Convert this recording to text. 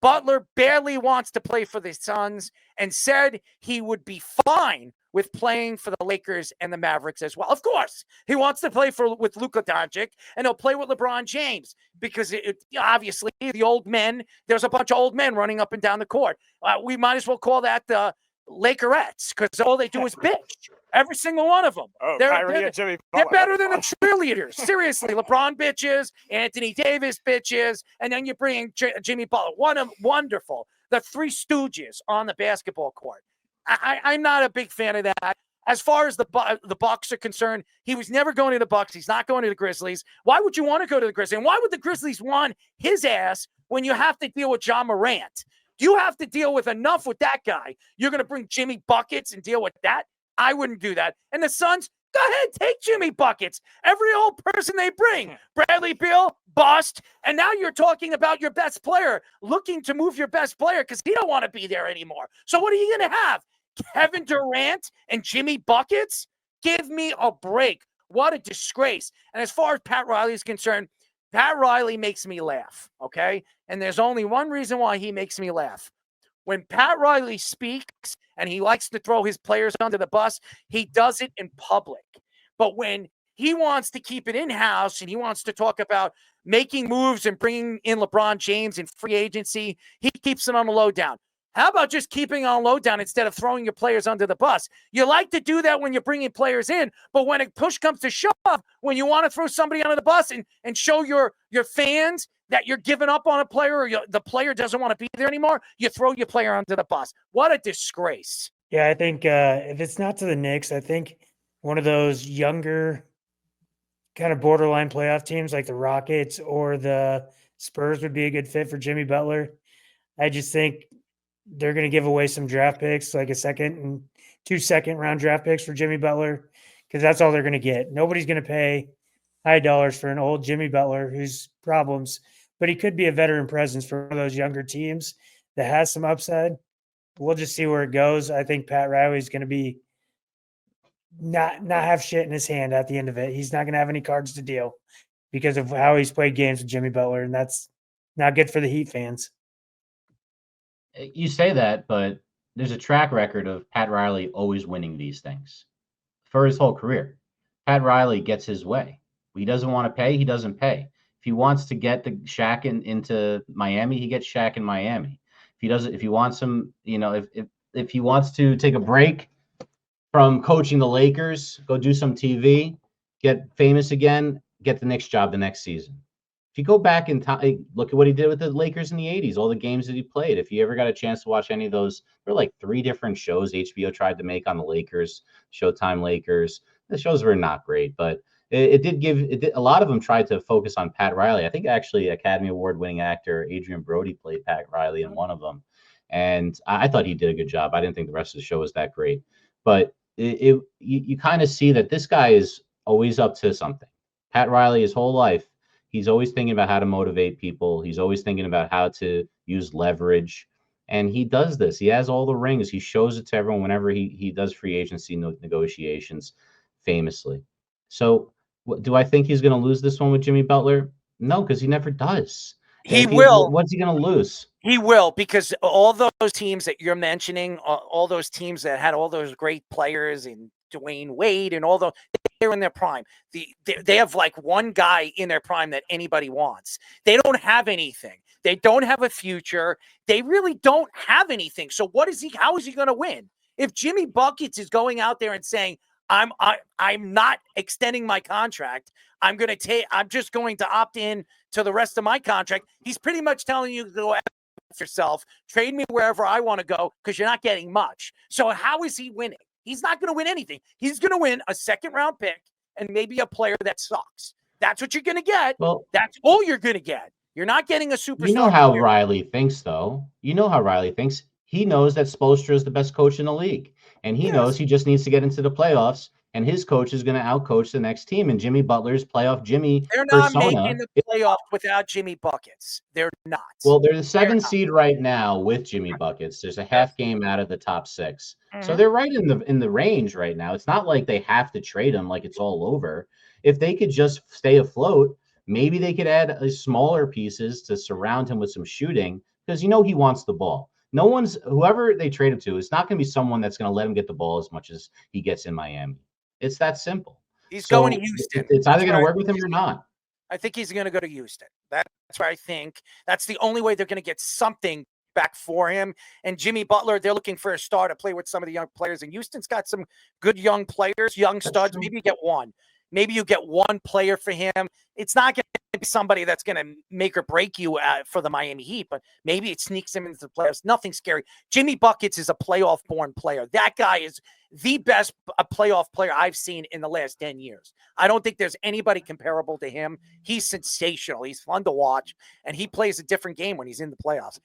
Butler barely wants to play for the Suns and said he would be fine with playing for the Lakers and the Mavericks as well. Of course, he wants to play with Luka Doncic, and he'll play with LeBron James because obviously the old men, there's a bunch of old men running up and down the court. We might as well call that the Lakerettes because all they do is bitch. Every single one of them. Oh, They're better than the cheerleaders. Seriously, LeBron bitches, Anthony Davis bitches, and then you bring in Jimmy Butler. Wonderful. The Three Stooges on the basketball court. I'm not a big fan of that. As far as the Bucks are concerned, he was never going to the Bucks. He's not going to the Grizzlies. Why would you want to go to the Grizzlies? And why would the Grizzlies want his ass when you have to deal with John Morant? You have to deal with enough with that guy. You're going to bring Jimmy Buckets and deal with that? I wouldn't do that. And the Suns, go ahead, take Jimmy Buckets. Every old person they bring. Bradley Beal, bust. And now you're talking about your best player, looking to move your best player because he don't want to be there anymore. So what are you going to have? Kevin Durant and Jimmy Buckets? Give me a break. What a disgrace. And as far as Pat Riley is concerned, Pat Riley makes me laugh, okay? And there's only one reason why he makes me laugh. When Pat Riley speaks and he likes to throw his players under the bus, he does it in public. But when he wants to keep it in-house and he wants to talk about making moves and bringing in LeBron James in free agency, he keeps it on the lowdown. How about just keeping it on lowdown instead of throwing your players under the bus? You like to do that when you're bringing players in, but when a push comes to shove, when you want to throw somebody under the bus and show your fans that you're giving up on a player or the player doesn't want to be there anymore, you throw your player under the bus. What a disgrace. Yeah, I think if it's not to the Knicks, I think one of those younger kind of borderline playoff teams like the Rockets or the Spurs would be a good fit for Jimmy Butler. I just think they're going to give away some draft picks, like a second and 2 second-round draft picks for Jimmy Butler, because that's all they're going to get. Nobody's going to pay high dollars for an old Jimmy Butler who's problems, but he could be a veteran presence for one of those younger teams that has some upside. We'll just see where it goes. I think Pat Riley's going to be not have shit in his hand at the end of it. He's not going to have any cards to deal because of how he's played games with Jimmy Butler, and that's not good for the Heat fans. You say that, but there's a track record of Pat Riley always winning these things for his whole career. Pat Riley gets his way. He doesn't want to pay, he doesn't pay. If he wants to get the Shaq into Miami, he gets Shaq in Miami. If he wants him, if he wants to take a break from coaching the Lakers, go do some TV, get famous again, get the Knicks job the next season. If you go back in time, look at what he did with the Lakers in the 80s, all the games that he played. If you ever got a chance to watch any of those, there were like 3 different shows HBO tried to make on the Lakers, Showtime Lakers. The shows were not great, but it did a lot of them tried to focus on Pat Riley. I think actually Academy Award winning actor Adrian Brody played Pat Riley in one of them. And I thought he did a good job. I didn't think the rest of the show was that great, but you kind of see that this guy is always up to something. Pat Riley, his whole life, he's always thinking about how to motivate people. He's always thinking about how to use leverage. And he does this. He has all the rings. He shows it to everyone whenever he does free agency negotiations famously. So do I think he's going to lose this one with Jimmy Butler? No, because he never does. He will. What's he going to lose? He will, because all those teams that you're mentioning, all those teams that had all those great players and Dwayne Wade and all those, they're in their prime. They have like one guy in their prime that anybody wants. They don't have anything. They don't have a future. They really don't have anything. So how is he going to win? If Jimmy Buckets is going out there and saying, I'm not extending my contract, I'm just going to opt in to the rest of my contract, he's pretty much telling you to go after yourself, trade me wherever I want to go, because you're not getting much. So how is he winning? He's not going to win anything. He's going to win a second-round pick and maybe a player that sucks. That's what you're going to get. Well, that's all you're going to get. You're not getting a superstar. You know how Riley thinks, though. You know how Riley thinks. He knows that Spoelstra is the best coach in the league, and he knows he just needs to get into the playoffs, and his coach is going to outcoach the next team. And Jimmy Butler's playoff Jimmy They're not making the playoffs without Jimmy Buckets. They're not. Well, they're the 7th seed right now with Jimmy Buckets. There's a half game out of the top 6. So they're right in the range right now. It's not like they have to trade him like it's all over. If they could just stay afloat, maybe they could add smaller pieces to surround him with some shooting. because he wants the ball. Whoever they trade him to is not going to be someone that's going to let him get the ball as much as he gets in Miami. It's that simple. He's So going to Houston. it's either That's going where to work with him or not. I think he's going to go to Houston. That's where I think that's the only way they're going to get something back for him. And Jimmy Butler, they're looking for a star to play with some of the young players. And Houston's got some good young players, young studs. Maybe you get one. Maybe you get one player for him. It's not going to be somebody that's going to make or break you for the Miami Heat, but maybe it sneaks him into the playoffs. Nothing scary. Jimmy Buckets is a playoff-born player. That guy is the best playoff player I've seen in the last 10 years. I don't think there's anybody comparable to him. He's sensational. He's fun to watch, and he plays a different game when he's in the playoffs.